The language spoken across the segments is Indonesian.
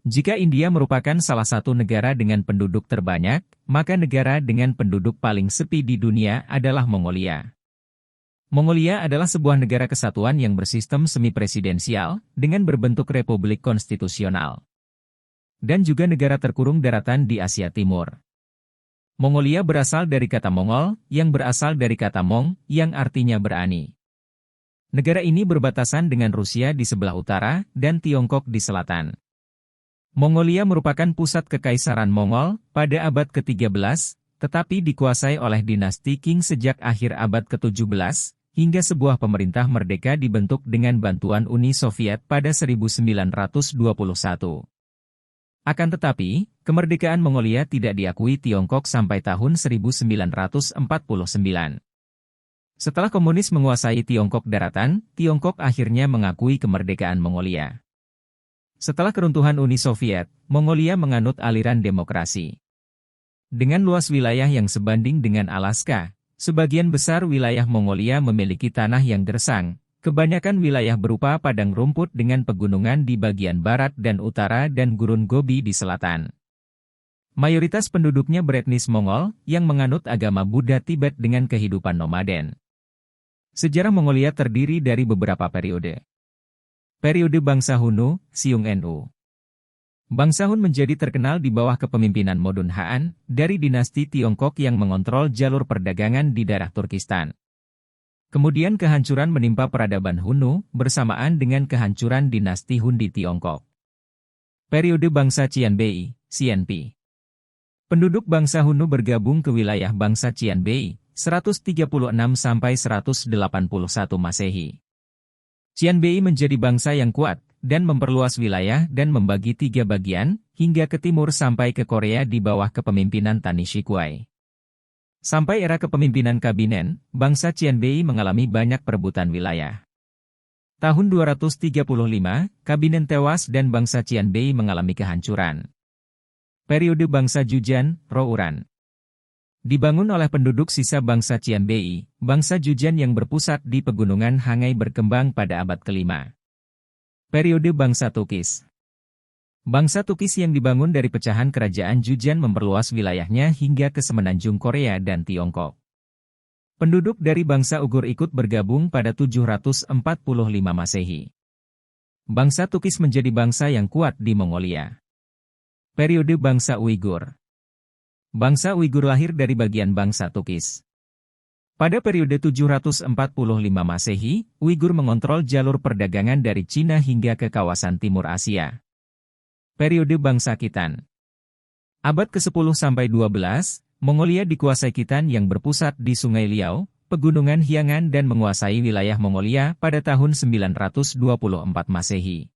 Jika India merupakan salah satu negara dengan penduduk terbanyak, maka negara dengan penduduk paling sepi di dunia adalah Mongolia. Mongolia adalah sebuah negara kesatuan yang bersistem semi-presidensial, dengan berbentuk republik konstitusional. Dan juga negara terkurung daratan di Asia Timur. Mongolia berasal dari kata Mongol, yang berasal dari kata Mong, yang artinya berani. Negara ini berbatasan dengan Rusia di sebelah utara, dan Tiongkok di selatan. Mongolia merupakan pusat Kekaisaran Mongol pada abad ke-13, tetapi dikuasai oleh dinasti Qing sejak akhir abad ke-17, hingga sebuah pemerintah merdeka dibentuk dengan bantuan Uni Soviet pada 1921. Akan tetapi, kemerdekaan Mongolia tidak diakui Tiongkok sampai tahun 1949. Setelah komunis menguasai Tiongkok daratan, Tiongkok akhirnya mengakui kemerdekaan Mongolia. Setelah keruntuhan Uni Soviet, Mongolia menganut aliran demokrasi. Dengan luas wilayah yang sebanding dengan Alaska, sebagian besar wilayah Mongolia memiliki tanah yang gersang, kebanyakan wilayah berupa padang rumput dengan pegunungan di bagian barat dan utara dan gurun Gobi di selatan. Mayoritas penduduknya beretnis Mongol, yang menganut agama Buddha Tibet dengan kehidupan nomaden. Sejarah Mongolia terdiri dari beberapa periode. Periode Bangsa Hunnu, Siung Nu. Bangsa Hun menjadi terkenal di bawah kepemimpinan Modun Haan, dari dinasti Tiongkok yang mengontrol jalur perdagangan di daerah Turkistan. Kemudian kehancuran menimpa peradaban Hunnu, bersamaan dengan kehancuran dinasti Hun di Tiongkok. Periode Bangsa Qianbei, Xianpi. Penduduk bangsa Hunnu bergabung ke wilayah bangsa Qianbei, 136–181 Masehi. Qianbei menjadi bangsa yang kuat, dan memperluas wilayah dan membagi 3 bagian, hingga ke timur sampai ke Korea di bawah kepemimpinan Tani Shikuai. Sampai era kepemimpinan Kabinen, bangsa Qianbei mengalami banyak perebutan wilayah. Tahun 235, Kabinen tewas dan bangsa Qianbei mengalami kehancuran. Periode bangsa Jujan, Rouran. Dibangun oleh penduduk sisa bangsa Qianbei, bangsa Jujan yang berpusat di pegunungan Hangai berkembang pada abad ke-5. Periode bangsa Tukis. Bangsa Tukis yang dibangun dari pecahan kerajaan Jujan memperluas wilayahnya hingga ke semenanjung Korea dan Tiongkok. Penduduk dari bangsa Uighur ikut bergabung pada 745 Masehi. Bangsa Tukis menjadi bangsa yang kuat di Mongolia. Periode bangsa Uighur. Bangsa Uighur lahir dari bagian bangsa Tukis. Pada periode 745 Masehi, Uighur mengontrol jalur perdagangan dari Cina hingga ke kawasan Timur Asia. Periode bangsa Khitan. Abad ke-10–12, Mongolia dikuasai Khitan yang berpusat di Sungai Liao, Pegunungan Hyangan dan menguasai wilayah Mongolia pada tahun 924 Masehi.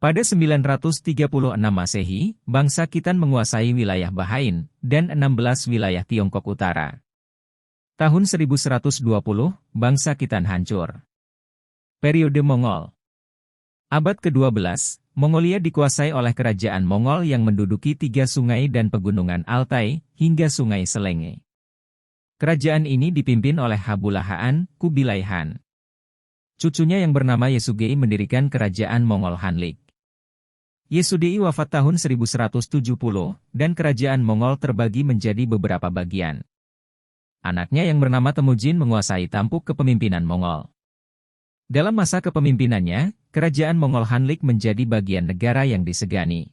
Pada 936 Masehi, bangsa Khitan menguasai wilayah Bahain, dan 16 wilayah Tiongkok Utara. Tahun 1120, bangsa Khitan hancur. Periode Mongol. Abad ke-12, Mongolia dikuasai oleh kerajaan Mongol yang menduduki 3 sungai dan pegunungan Altai, hingga sungai Selenge. Kerajaan ini dipimpin oleh Habula Haan, Kubilai Han. Cucunya yang bernama Yesugei mendirikan kerajaan Mongol Hanlik. Yesugei wafat tahun 1170, dan kerajaan Mongol terbagi menjadi beberapa bagian. Anaknya yang bernama Temujin menguasai tampuk kepemimpinan Mongol. Dalam masa kepemimpinannya, kerajaan Mongol Hanlik menjadi bagian negara yang disegani.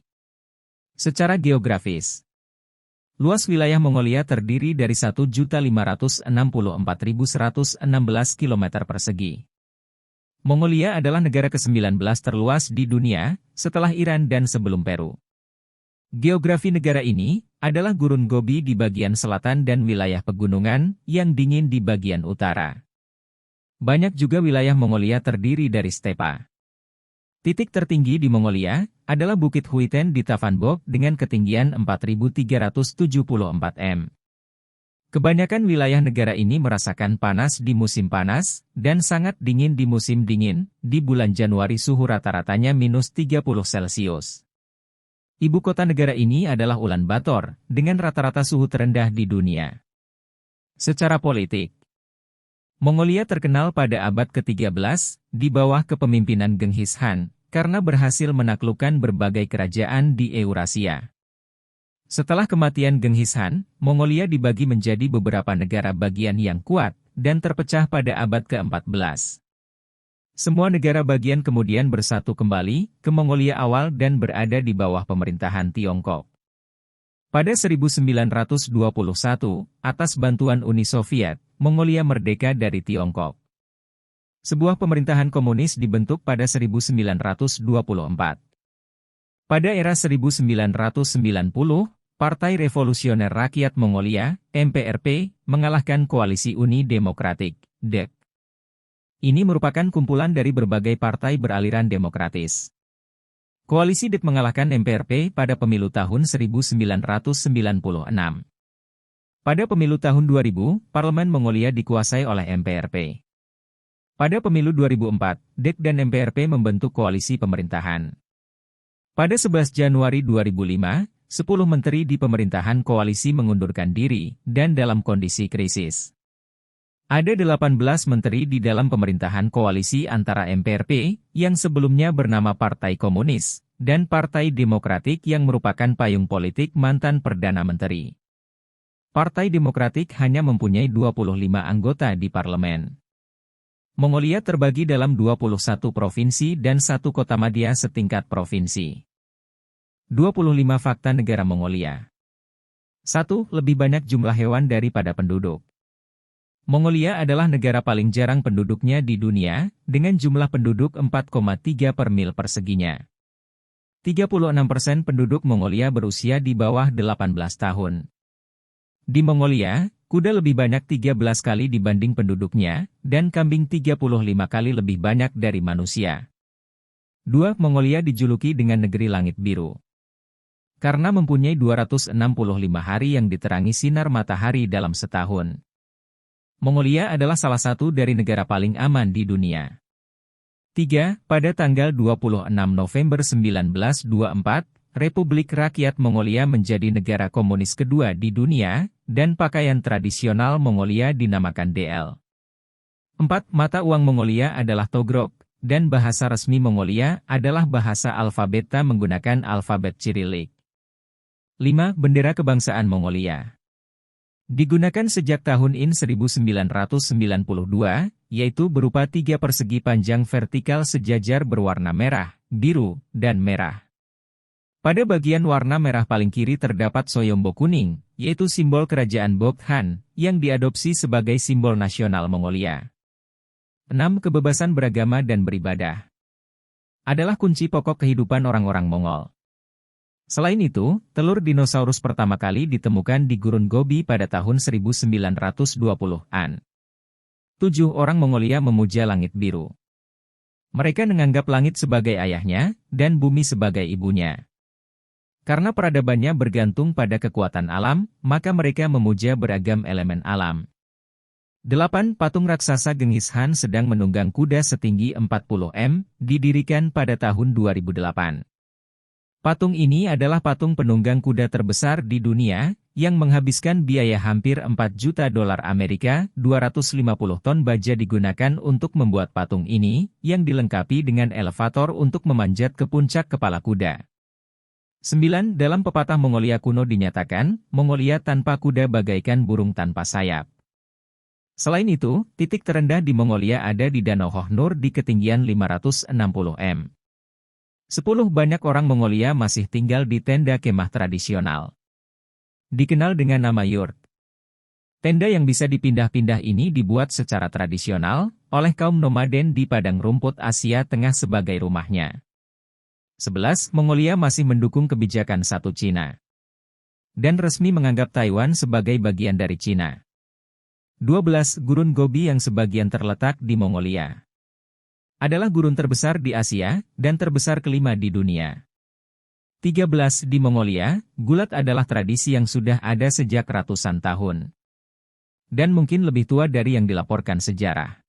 Secara geografis, luas wilayah Mongolia terdiri dari 1.564.116 km persegi. Mongolia adalah negara ke-19 terluas di dunia, setelah Iran dan sebelum Peru. Geografi negara ini adalah gurun Gobi di bagian selatan dan wilayah pegunungan yang dingin di bagian utara. Banyak juga wilayah Mongolia terdiri dari stepa. Titik tertinggi di Mongolia adalah Bukit Huiten di Tavanbog dengan ketinggian 4.374 m. Kebanyakan wilayah negara ini merasakan panas di musim panas, dan sangat dingin di musim dingin. Di bulan Januari suhu rata-ratanya -30 Celcius. Ibu kota negara ini adalah Ulaanbaatar, dengan rata-rata suhu terendah di dunia. Secara politik, Mongolia terkenal pada abad ke-13, di bawah kepemimpinan Genghis Khan, karena berhasil menaklukkan berbagai kerajaan di Eurasia. Setelah kematian Genghis Khan, Mongolia dibagi menjadi beberapa negara bagian yang kuat, dan terpecah pada abad ke-14. Semua negara bagian kemudian bersatu kembali ke Mongolia awal dan berada di bawah pemerintahan Tiongkok. Pada 1921, atas bantuan Uni Soviet, Mongolia merdeka dari Tiongkok. Sebuah pemerintahan komunis dibentuk pada 1924. Pada era 1990, Partai Revolusioner Rakyat Mongolia, MPRP, mengalahkan Koalisi Uni Demokratik, DEK. Ini merupakan kumpulan dari berbagai partai beraliran demokratis. Koalisi DEK mengalahkan MPRP pada pemilu tahun 1996. Pada pemilu tahun 2000, Parlemen Mongolia dikuasai oleh MPRP. Pada pemilu 2004, DEK dan MPRP membentuk koalisi pemerintahan. Pada 11 Januari 2005, 10 menteri di pemerintahan koalisi mengundurkan diri, dan dalam kondisi krisis. Ada 18 menteri di dalam pemerintahan koalisi antara MPRP, yang sebelumnya bernama Partai Komunis, dan Partai Demokratik yang merupakan payung politik mantan Perdana Menteri. Partai Demokratik hanya mempunyai 25 anggota di parlemen. Mongolia terbagi dalam 21 provinsi dan 1 kota madya setingkat provinsi. 25 fakta negara Mongolia. 1. Lebih banyak jumlah hewan daripada penduduk. Mongolia adalah negara paling jarang penduduknya di dunia, dengan jumlah penduduk 4,3 per mil perseginya. 36% penduduk Mongolia berusia di bawah 18 tahun. Di Mongolia, kuda lebih banyak 13 kali dibanding penduduknya, dan kambing 35 kali lebih banyak dari manusia. 2. Mongolia dijuluki dengan negeri langit biru. Karena mempunyai 265 hari yang diterangi sinar matahari dalam setahun. Mongolia adalah salah satu dari negara paling aman di dunia. 3. Pada tanggal 26 November 1924, Republik Rakyat Mongolia menjadi negara komunis kedua di dunia, dan pakaian tradisional Mongolia dinamakan DL. 4. Mata uang Mongolia adalah Togrok, dan bahasa resmi Mongolia adalah bahasa alfabeta menggunakan alfabet Cyrillic. 5. Bendera kebangsaan Mongolia digunakan sejak tahun 1992, yaitu berupa 3 persegi panjang vertikal sejajar berwarna merah, biru, dan merah. Pada bagian warna merah paling kiri terdapat soyombo kuning, yaitu simbol kerajaan Bogd-Han, yang diadopsi sebagai simbol nasional Mongolia. 6. Kebebasan beragama dan beribadah adalah kunci pokok kehidupan orang-orang Mongol. Selain itu, telur dinosaurus pertama kali ditemukan di Gurun Gobi pada tahun 1920-an. 7. Orang Mongolia memuja langit biru. Mereka menganggap langit sebagai ayahnya, dan bumi sebagai ibunya. Karena peradabannya bergantung pada kekuatan alam, maka mereka memuja beragam elemen alam. 8. Patung raksasa Genghis Khan sedang menunggang kuda setinggi 40 m, didirikan pada tahun 2008. Patung ini adalah patung penunggang kuda terbesar di dunia, yang menghabiskan biaya hampir 4 juta dolar Amerika, 250 ton baja digunakan untuk membuat patung ini, yang dilengkapi dengan elevator untuk memanjat ke puncak kepala kuda. 9. Dalam pepatah Mongolia kuno dinyatakan, Mongolia tanpa kuda bagaikan burung tanpa sayap. Selain itu, titik terendah di Mongolia ada di Danau Hohnur di ketinggian 560 m. 10. Banyak orang Mongolia masih tinggal di tenda kemah tradisional. Dikenal dengan nama yurt. Tenda yang bisa dipindah-pindah ini dibuat secara tradisional, oleh kaum nomaden di padang rumput Asia Tengah sebagai rumahnya. 11. Mongolia masih mendukung kebijakan satu Cina. Dan resmi menganggap Taiwan sebagai bagian dari Cina. 12. Gurun Gobi yang sebagian terletak di Mongolia adalah gurun terbesar di Asia, dan terbesar kelima di dunia. 13. Di Mongolia, gulat adalah tradisi yang sudah ada sejak ratusan tahun. Dan mungkin lebih tua dari yang dilaporkan sejarah.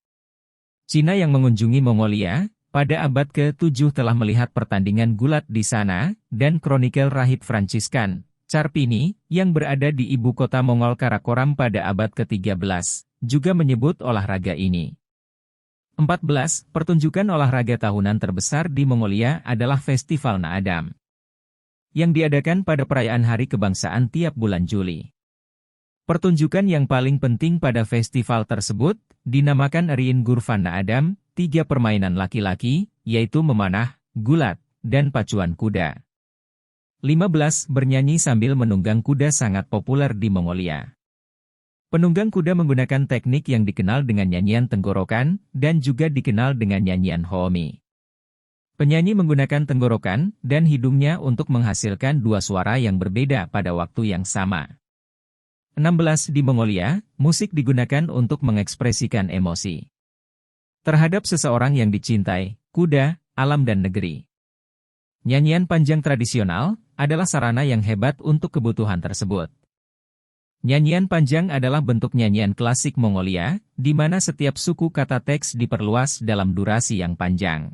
Cina yang mengunjungi Mongolia pada abad ke-7 telah melihat pertandingan gulat di sana, dan kronikel Rahib Franciscan, Carpini, yang berada di ibu kota Mongol Karakoram pada abad ke-13, juga menyebut olahraga ini. 14. Pertunjukan olahraga tahunan terbesar di Mongolia adalah Festival Naadam, yang diadakan pada perayaan Hari Kebangsaan tiap bulan Juli. Pertunjukan yang paling penting pada festival tersebut dinamakan Rien Gurvan Naadam, 3 permainan laki-laki, yaitu memanah, gulat, dan pacuan kuda. 15. Bernyanyi sambil menunggang kuda sangat populer di Mongolia. Penunggang kuda menggunakan teknik yang dikenal dengan nyanyian tenggorokan, dan juga dikenal dengan nyanyian Hoomi. Penyanyi menggunakan tenggorokan dan hidungnya untuk menghasilkan 2 suara yang berbeda pada waktu yang sama. 16. Di Mongolia, musik digunakan untuk mengekspresikan emosi terhadap seseorang yang dicintai, kuda, alam dan negeri. Nyanyian panjang tradisional adalah sarana yang hebat untuk kebutuhan tersebut. Nyanyian panjang adalah bentuk nyanyian klasik Mongolia, di mana setiap suku kata teks diperluas dalam durasi yang panjang.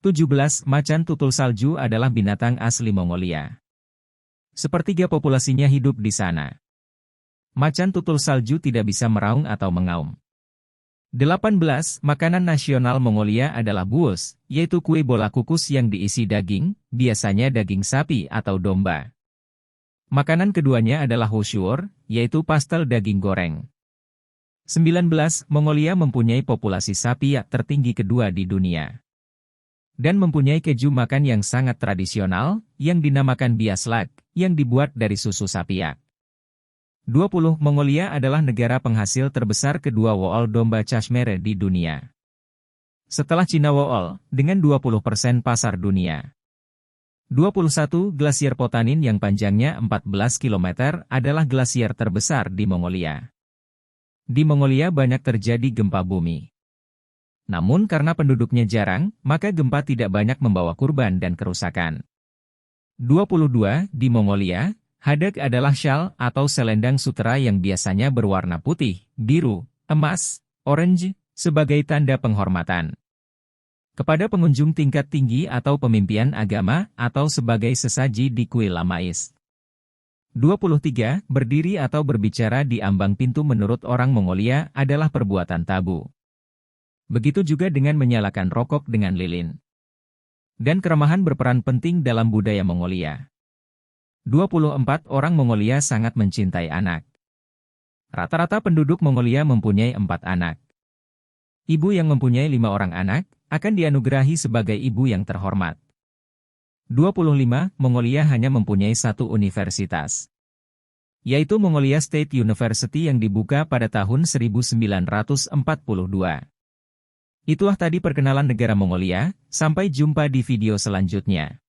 17. Macan tutul salju adalah binatang asli Mongolia. Sepertiga populasinya hidup di sana. Macan tutul salju tidak bisa meraung atau mengaum. 18. Makanan nasional Mongolia adalah buos, yaitu kue bola kukus yang diisi daging, biasanya daging sapi atau domba. Makanan keduanya adalah hoshuor, yaitu pastel daging goreng. 19. Mongolia mempunyai populasi sapi tertinggi kedua di dunia. Dan mempunyai keju makan yang sangat tradisional, yang dinamakan biaslak, yang dibuat dari susu sapi. 20. Mongolia adalah negara penghasil terbesar kedua wool domba cashmere di dunia. Setelah Cina wool, dengan 20% pasar dunia. 21. Glasier Potanin yang panjangnya 14 km adalah glasier terbesar di Mongolia. Di Mongolia banyak terjadi gempa bumi. Namun karena penduduknya jarang, maka gempa tidak banyak membawa kurban dan kerusakan. 22. Di Mongolia, hadag adalah syal atau selendang sutera yang biasanya berwarna putih, biru, emas, orange, sebagai tanda penghormatan kepada pengunjung tingkat tinggi atau pemimpinan agama, atau sebagai sesaji di kuil lamais. 23. Berdiri atau berbicara di ambang pintu menurut orang Mongolia adalah perbuatan tabu. Begitu juga dengan menyalakan rokok dengan lilin. Dan keramahan berperan penting dalam budaya Mongolia. 24. Orang Mongolia sangat mencintai anak. Rata-rata penduduk Mongolia mempunyai 4 anak. Ibu yang mempunyai 5 orang anak, akan dianugerahi sebagai ibu yang terhormat. 25. Mongolia hanya mempunyai 1 universitas, yaitu Mongolia State University yang dibuka pada tahun 1942. Itulah tadi perkenalan negara Mongolia, sampai jumpa di video selanjutnya.